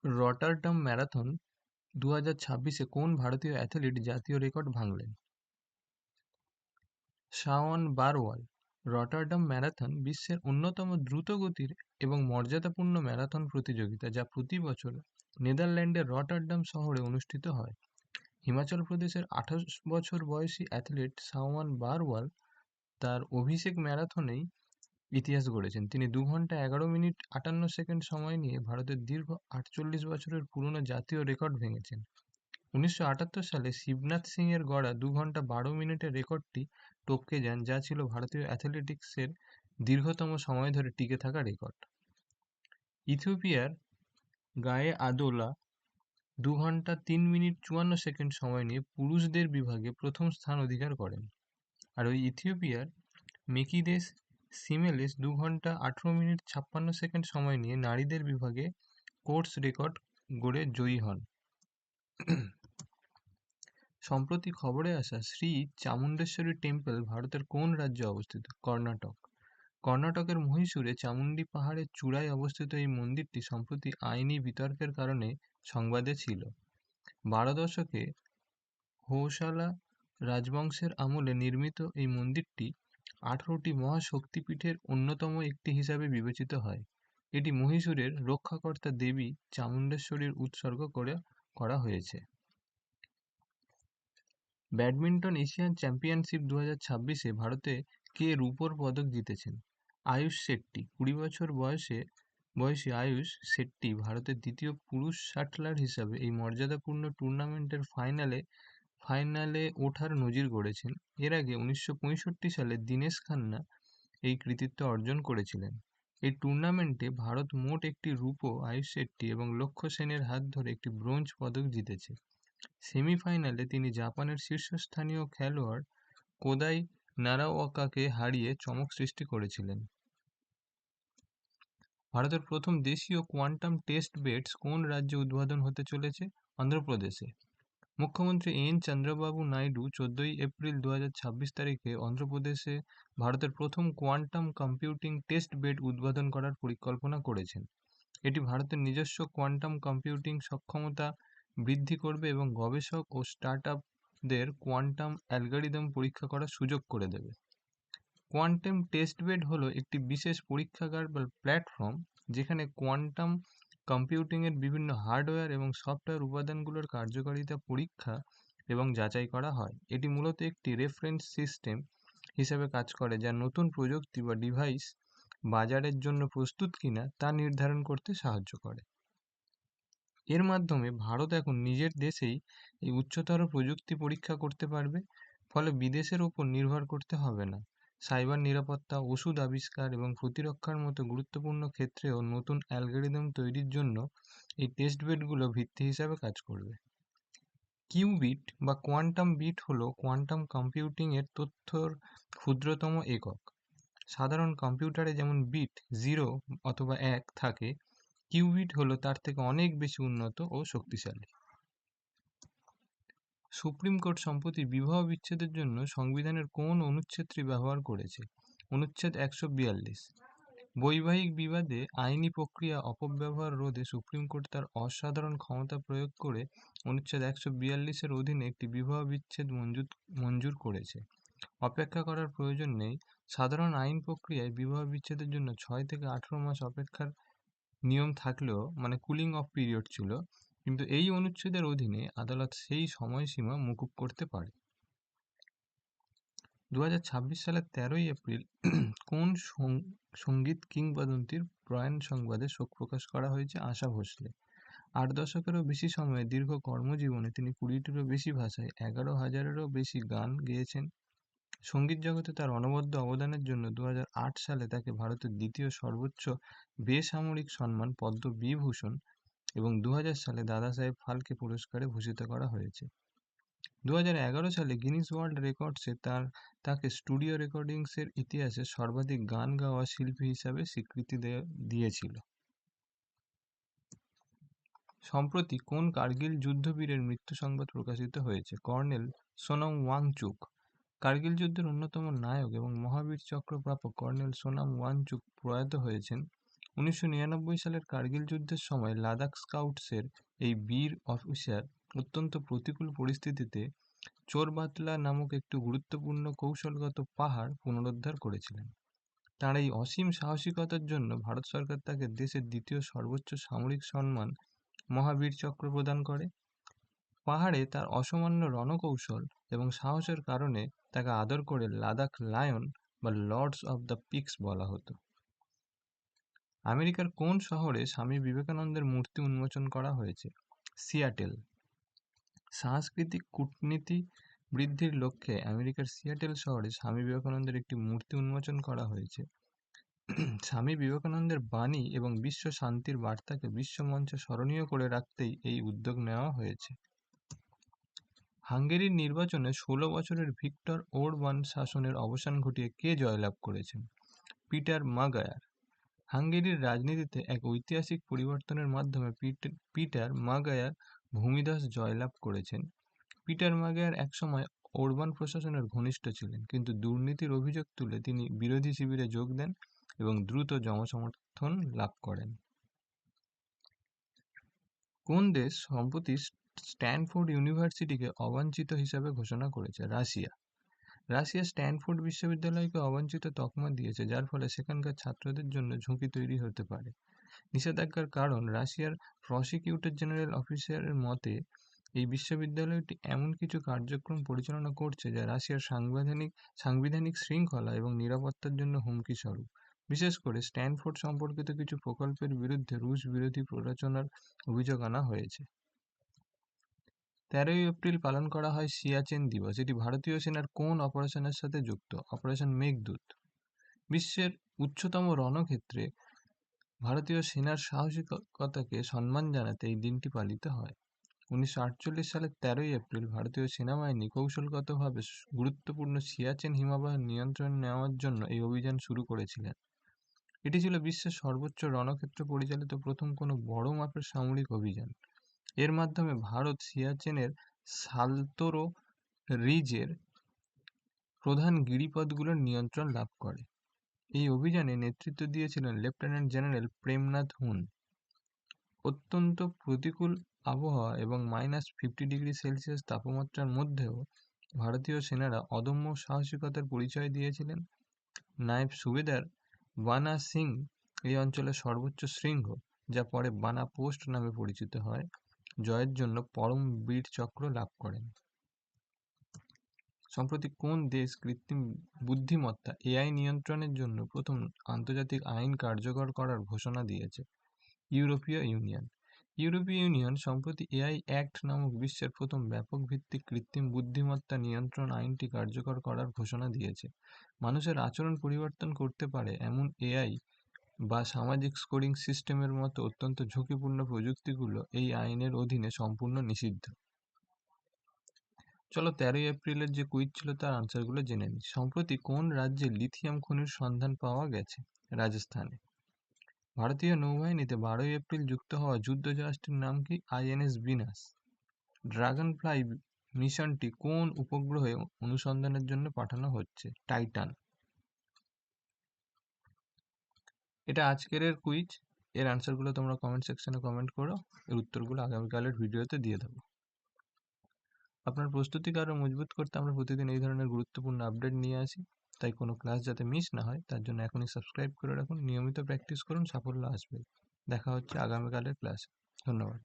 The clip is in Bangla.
রটারডাম ম্যারাথন 2026-এ কোন ভারতীয় অ্যাথলিট জাতীয় রেকর্ড ভাঙলেন? শাওন বারওয়াল। রটারডাম ম্যারাথন বিশ্বের অন্যতম দ্রুতগতির এবং মর্যাদাপূর্ণ ম্যারাথন প্রতিযোগিতা যা প্রতি বছর নেদারল্যান্ডের রটারডাম শহরে অনুষ্ঠিত হয়। হিমাচল প্রদেশের 28 বছর বয়সী অ্যাথলিট শাওন বারওয়াল তার অভিষেক ম্যারাথনেই ইতিহাস গড়েছেন। তিনি 2 ঘন্টা 11 মিনিট 58 সেকেন্ড সময় নিয়ে ভারতের দীর্ঘ 48 বছরের পুরনো জাতীয় রেকর্ড ভেঙেছেন। 1978 সালে শিবনাথ সিং এর গড়া 2 ঘন্টা 12 মিনিটের রেকর্ডটি টপকে যান, যা ছিল ভারতীয় অ্যাথলেটিক্সের দীর্ঘতম সময় ধরে টিকে থাকা রেকর্ড। ইথিওপিয়ার গায়ে আদোলা 2 ঘন্টা 3 মিনিট 54 সেকেন্ড সময় নিয়ে পুরুষদের বিভাগে প্রথম স্থান অধিকার করেন। আর ওই ইথিওপিয়ার মেকিদেস সিমেলেস 2 ঘন্টা 18 মিনিট 56 সেকেন্ড সময় নিয়ে নারীদের বিভাগে কোর্স রেকর্ড গড়ে জয়ী হন। সম্প্রতি খবরে আসা শ্রী চামুণ্ডেশ্বরী টেম্পল ভারতের কোন রাজ্যে অবস্থিত? কর্ণাটক। কর্ণাটকের মহীশূরে চামুণ্ডী পাহাড়ের চূড়ায় অবস্থিত এই মন্দিরটি সম্প্রতি আইনি বিতর্কের কারণে সংবাদে ছিল। 12 দশকে হোয়সালা রাজবংশের আমলে নির্মিত এই মন্দিরটি 18টি মহাশক্তিপীঠের অন্যতম একটি হিসাবে বিবেচিত হয়। এটি মহীশূরের রক্ষাকর্তা দেবী চামুণ্ডেশ্বরীর উৎসর্গ করা হয়েছে। ব্যাডমিন্টন এশিয়ান চ্যাম্পিয়নশিপ 2026-এ ভারতে কে রূপোর পদক জিতেছেন? আয়ুষ শেট্টি। 20 বছর বয়সী আয়ুষ শেট্টি ভারতের দ্বিতীয় পুরুষ শাটলার হিসাবে এই মর্যাদাপূর্ণ টুর্নামেন্টের ফাইনালে ওঠার নজির গড়েছেন। এর আগে 1965 সালে দীনেশ খান্না এই কৃতিত্ব অর্জন করেছিলেন। এই টুর্নামেন্টে ভারত মোট একটি রূপো, আয়ুষ শেট্টি এবং লক্ষ্য সেনের হাত ধরে একটি ব্রোঞ্জ পদক জিতেছে। সেমিফাইনালে তিনি জাপানের শীর্ষস্থানীয় খেলোয়াড় কোদাই নারাওয়াকাকে হারিয়ে চমক সৃষ্টি করেছিলেন। ভারতের প্রথম দেশীয় কোয়ান্টাম টেস্ট বেডস কোন রাজ্যে উদ্বোধন হতে চলেছে? অন্ধ্রপ্রদেশে। মুখ্যমন্ত্রী এন চন্দ্রবাবু নাইডু 14 এপ্রিল 2026 তারিখে অন্ধ্রপ্রদেশে ভারতের প্রথম কোয়ান্টাম কম্পিউটিং টেস্ট বেড উদ্বোধন করার পরিকল্পনা করেছেন। এটি ভারতের নিজস্ব কোয়ান্টাম কম্পিউটিং সক্ষমতা বৃদ্ধি করবে এবং গবেষক ও স্টার্টআপদের কোয়ান্টাম অ্যালগরিদম পরীক্ষা করার সুযোগ করে দেবে। কোয়ান্টাম টেস্টবেড হলো একটি বিশেষ পরীক্ষাগার বা প্ল্যাটফর্ম যেখানে কোয়ান্টাম কম্পিউটিংয়ের বিভিন্ন হার্ডওয়্যার এবং সফটওয়্যার উপাদানগুলোর কার্যকারিতা পরীক্ষা এবং যাচাই করা হয়। এটি মূলত একটি রেফারেন্স সিস্টেম হিসেবে কাজ করে যা নতুন প্রযুক্তি বা ডিভাইস বাজারের জন্য প্রস্তুত কিনা তা নির্ধারণ করতে সাহায্য করে। এর মাধ্যমে ভারত এখন নিজের দেশেই এই উচ্চতর প্রযুক্তি পরীক্ষা করতে পারবে, ফলে বিদেশের উপর নির্ভর করতে হবে না। সাইবার নিরাপত্তা, ওষুধ আবিষ্কার এবং প্রতিরক্ষার মতো গুরুত্বপূর্ণ ক্ষেত্রেও নতুন অ্যালগরিদম তৈরির জন্য এই টেস্ট বেডগুলো ভিত্তি হিসাবে কাজ করবে। কিউবিট বা কোয়ান্টাম বিট হলো কোয়ান্টাম কম্পিউটিংয়ের তথ্যর ক্ষুদ্রতম একক। সাধারণ কম্পিউটারে যেমন বিট 0 অথবা 1 থাকে, কিউবিট হলো তার থেকে অনেক বেশি উন্নত ও শক্তিশালী। সুপ্রিম কোর্ট সম্প্রতি বিবাহ বিচ্ছেদের জন্য সংবিধানের কোন অনুচ্ছেদটি ব্যবহার করেছে? অনুচ্ছেদ 142। বৈবাহিক বিবাদে আইনি প্রক্রিয়া অপব্যবহার রোধে সুপ্রিম কোর্ট তার অসাধারণ ক্ষমতা প্রয়োগ করে অনুচ্ছেদ 142-এর অধীনে একটি বিবাহ বিচ্ছেদ মঞ্জুর করেছে। অপেক্ষা করার প্রয়োজন নেই। সাধারণ আইন প্রক্রিয়ায় বিবাহ বিচ্ছেদের জন্য 6 থেকে 18 মাস অপেক্ষার নিয়ম থাকলেও কুলিং অফ পিরিয়ড ছিল, কিন্তু এই অনুচ্ছেদের অধীনে আদালত সেই সময়সীমা মকুব করতে পারে। 2026 সালের 13 এপ্রিল কোন সঙ্গীত কিংবদন্তির প্রয়াণ সংবাদে শোক প্রকাশ করা হয়েছে? আশা ভোসলে। 8 দশকেরও বেশি সময়ে দীর্ঘ কর্মজীবনে তিনি 20টিরও বেশি ভাষায় 11,000-এরও বেশি গান গেয়েছেন। সঙ্গীত জগতে তার অনবদ্য অবদানের জন্য 2008 সালে তাকে ভারতের দ্বিতীয় সর্বোচ্চ বেসামরিক সম্মান পদ্মবিভূষণ এবং 2000 সালে দাদাসাহেব ফালকে পুরস্কারে ভূষিত করা হয়েছে। 2011 সালে গিনিস ওয়ার্ল্ড রেকর্ডসে তাকে স্টুডিও রেকর্ডিংসের ইতিহাসে সর্বাধিক গান গাওয়া শিল্পী হিসাবে স্বীকৃতি দিয়েছিল। সম্প্রতি কোন কার্গিল যুদ্ধবীরের মৃত্যু সংবাদ প্রকাশিত হয়েছে? কর্নেল সোনম ওয়াংচুক। কার্গিল যুদ্ধের অন্যতম নায়ক এবং মহাবীর চক্র প্রাপক কর্নেল সোনম ওয়াংচুক প্রয়াত হয়েছেন 1999 সালের কার্গিল যুদ্ধের সময় লাদাখ স্কাউটসের এই বীর অফিসার অত্যন্ত প্রতিকূল পরিস্থিতিতে চোরবাতলা নামক একটি গুরুত্বপূর্ণ কৌশলগত পাহাড় পুনরুদ্ধার করেছিলেন। তাঁর এই অসীম সাহসিকতার জন্য ভারত সরকার তাকে দেশের দ্বিতীয় সর্বোচ্চ সামরিক সম্মান মহাবীর চক্র প্রদান করে। পাহাড়ে তার অসামান্য রণকৌশল এবং সাহসের কারণে তাকে আদর করে লাদাখ লায়ন বা লর্ডস অব দ্য পিক্স বলা হতো। আমেরিকার কোন শহরে স্বামী বিবেকানন্দের মূর্তি উন্মোচন করা হয়েছে? সিয়াটেল। সাংস্কৃতিক কূটনীতি বৃদ্ধির লক্ষ্যে আমেরিকার সিয়াটেল শহরে স্বামী বিবেকানন্দের একটি মূর্তি উন্মোচন করা হয়েছে। স্বামী বিবেকানন্দের বাণী এবং বিশ্ব শান্তির বার্তাকে বিশ্বমঞ্চে স্মরণীয় করে রাখতেই এই উদ্যোগ নেওয়া হয়েছে। হাঙ্গেরির নির্বাচনে 16 বছরের ভিক্টর ওরবান শাসনের অবসান ঘটিয়ে কে জয়লাভ করেছেন? পিটার মাগায়ার। হাঙ্গেরির রাজনীতিতে এক ঐতিহাসিক পরিবর্তনের মাধ্যমে পিটার মাগায়ার ভূমিধস জয়লাভ করেছেন। পিটার মাগায়ার একসময় ওরবান প্রশাসনের ঘনিষ্ঠ ছিলেন, কিন্তু দুর্নীতির অভিযোগ তুলে তিনি বিরোধী শিবিরে যোগ দেন এবং দ্রুত জনসমর্থন লাভ করেন। কোন দেশ সম্প্রতি স্ট্যানফোর্ড ইউনিভার্সিটিকে অবাঞ্ছিত হিসাবে ঘোষণা করেছে? রাশিয়া। রাশিয়া স্ট্যানফোর্ড বিশ্ববিদ্যালয়কে অবাঞ্ছিত তকমা দিয়েছে, যার ফলে সেখানকার ছাত্রদের জন্য ঝুঁকি তৈরি হতে পারে। নিষেধাজ্ঞার কারণ রাশিয়ার প্রসিকিউটর জেনারেল অফিসের মতে এই বিশ্ববিদ্যালয়টি এমন কিছু কার্যক্রম পরিচালনা করছে যা রাশিয়ার সাংবিধানিক শৃঙ্খলা এবং নিরাপত্তার জন্য হুমকি স্বরূপ। বিশেষ করে স্ট্যানফোর্ড সম্পর্কিত কিছু প্রকল্পের বিরুদ্ধে রুশ বিরোধী প্ররোচনার অভিযোগ আনা হয়েছে। 13ই এপ্রিল পালন করা হয় সিয়াচেন দিবস। এটি ভারতীয় সেনার কোন অপারেশনের সাথে যুক্ত? অপারেশন মেঘদূত। বিশ্বের উচ্চতম রণক্ষেত্রে ভারতীয় সেনার সাহসিকতাকে সম্মান জানাতে এই দিনটি পালিত হয়। 1948 সালের 13ই এপ্রিল ভারতীয় সেনাবাহিনী কৌশলগতভাবে গুরুত্বপূর্ণ সিয়াচেন হিমবাহ নিয়ন্ত্রণ নেওয়ার জন্য এই অভিযান শুরু করেছিলেন। এটি ছিল বিশ্বের সর্বোচ্চ রণক্ষেত্রে পরিচালিত প্রথম কোনো বড় মাপের সামরিক অভিযান। এর মাধ্যমে ভারত সিয়াচেনের সালতোরো রিজের প্রধান গিরিপথগুলোর নিয়ন্ত্রণ লাভ করে। এই অভিযানে নেতৃত্ব দিয়েছিলেন লেফটেন্যান্ট জেনারেল প্রেমনাথ হুন। অত্যন্ত প্রতিকূল আবহাওয়া এবং -50°C তাপমাত্রার মধ্যেও ভারতীয় সেনারা অদম্য সাহসিকতার পরিচয় দিয়েছিলেন। নায়েব সুবেদার বানা সিং এই অঞ্চলের সর্বোচ্চ শৃঙ্গ, যা পরে বানা পোস্ট নামে পরিচিত হয়, জয়ের জন্য পরম বীর চক্র লাভ করেন। সম্প্রতি কোন দেশ কৃত্রিম বুদ্ধিমত্তা এআই নিয়ন্ত্রণের জন্য প্রথম আন্তর্জাতিক আইন কার্যকর করার ঘোষণা দিয়েছে? ইউরোপীয় ইউনিয়ন। ইউরোপীয় ইউনিয়ন সম্প্রতি এআই অ্যাক্ট নামক বিশ্বের প্রথম ব্যাপক ভিত্তিক কৃত্রিম বুদ্ধিমত্তা নিয়ন্ত্রণ আইনটি কার্যকর করার ঘোষণা দিয়েছে। মানুষের আচরণ পরিবর্তন করতে পারে এমন এআই বা সামাজিক স্কোরিং সিস্টেমের মতো অত্যন্ত ঝুঁকিপূর্ণ প্রযুক্তিগুলো এই আইনের অধীনে সম্পূর্ণ নিষিদ্ধ। চলো 13ই এপ্রিলের যে কুইজ ছিল তার আনসারগুলো জেনে নিই। সম্প্রতি কোন রাজ্যে লিথিয়াম খনির সন্ধান পাওয়া গেছে? রাজস্থানে। ভারতীয় নৌবাহিনীতে 12ই এপ্রিল যুক্ত হওয়া যুদ্ধ জাহাজটির নাম কি? INS Venus. ড্রাগন ফ্লাই মিশনটি কোন উপগ্রহে অনুসন্ধানের জন্য পাঠানো হচ্ছে? টাইটান। এটা আজকের কুইজ। এর আনসারগুলো তোমরা কমেন্ট সেকশনে কমেন্ট করো, এর উত্তরগুলো আগামীকালের ভিডিওতে দিয়ে দেবো। আপনার প্রস্তুতিকে আরও মজবুত করতে আমরা প্রতিদিন এই ধরনের গুরুত্বপূর্ণ আপডেট নিয়ে আসি, তাই কোনো ক্লাস যাতে মিস না হয় তার জন্য এখনই সাবস্ক্রাইব করে রাখুন। নিয়মিত প্র্যাকটিস করুন, সাফল্য আসবে। দেখা হচ্ছে আগামীকালের ক্লাসে। ধন্যবাদ।